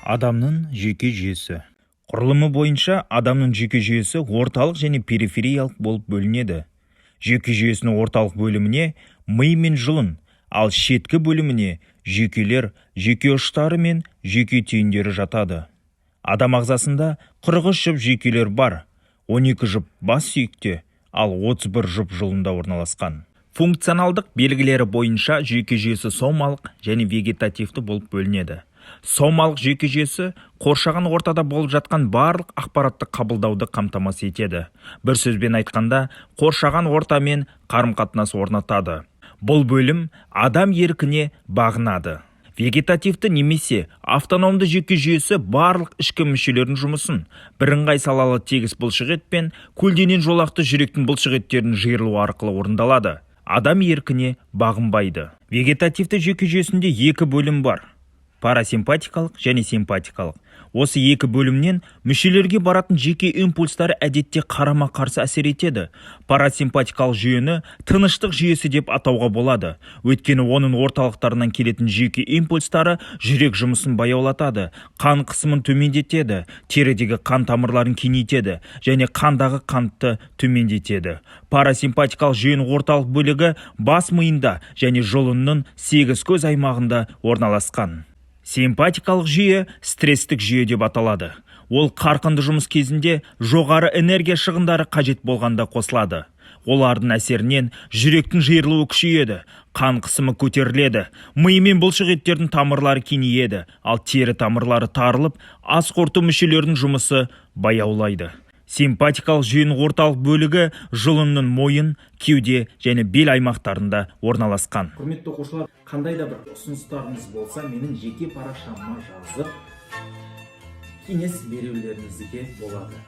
Адамның жүйке жүйесі. Құрылымы бойынша адамның жүйке жүйесі орталық және перифериялық болып бөлінеді. Жүйке жүйесінің орталық бөліміне ми мен жұлын, ал шеткі бөліміне жүйкелер, жүйке ұштары мен жүйке түйіндері жатады. Адам ағзасында 43 жұп жүйкелер бар, 12 жұп бас сүйекте, ал 31 жұп жұлында орналасқан. Функционалдық белгілері бойынша жүйке жүйесі сомалық және вегетативті болып бөлінеді. Сомалық жүйке жүйесі қоршаған ортада болып жатқан барлық ақпаратты қабылдауды қамтамасыз етеді. Бір сөзбен айтқанда, қоршаған ортамен қарым-қатынас орнатады. Бұл бөлім адам еркіне бағынады. Вегетативті немесе автономды жүйке жүйесі барлық ішкі мүшелердің жұмысын бірыңғай салалы тегіс бұлшықет пен көлденең жолақты жүректің бұлшықеттерінің жиырылуы арқылы орындалады. Адам еркіне бағынбайды. Вегетативті жүйке жүйесінде екі бөлім бар: парасимпатикалық және симпатикалық. Осы екі бөлімнен мүшелерге баратын жеке импульстары әдетте қарама-қарсы әсер етеді. Парасимпатикалық жүйені тыныштық жүйесі деп атауға болады. Өйткені оның орталықтарынан келетін жеке импульстары жүрек жұмысын баяулатады, қан қысымын төмендетеді, терідегі қан тамырларын кеңейтеді және қандағы қантты төмендетеді. Парасимпатикалық жүйенің орталық бөлігі бас миында және жұлынның сегіз көз аймағында орналасқан. Симпатикалық жүйе стресстік жүйе деп аталады. Ол қарқынды жұмыс кезінде жоғары энергия шығындары қажет болғанда қосылады. Олардың әсерінен жүректің жиырылуы күшейеді, қан қысымы көтеріледі, ми мен бұлшықеттердің тамырлары кеңейеді, ал тері тамырлары тарылып, ас қорыту мүшелерінің жұмысы баяулайды. Симпатикалық жүйенің орталық бөлігі жұлынның мойын, кеуде және бел аймақтарында орналасқан. Құрметті оқушылар, қандай да бір ұсыныстарыңыз болса, менің жеке парақшама жазып, кеңес берулеріңізге болады.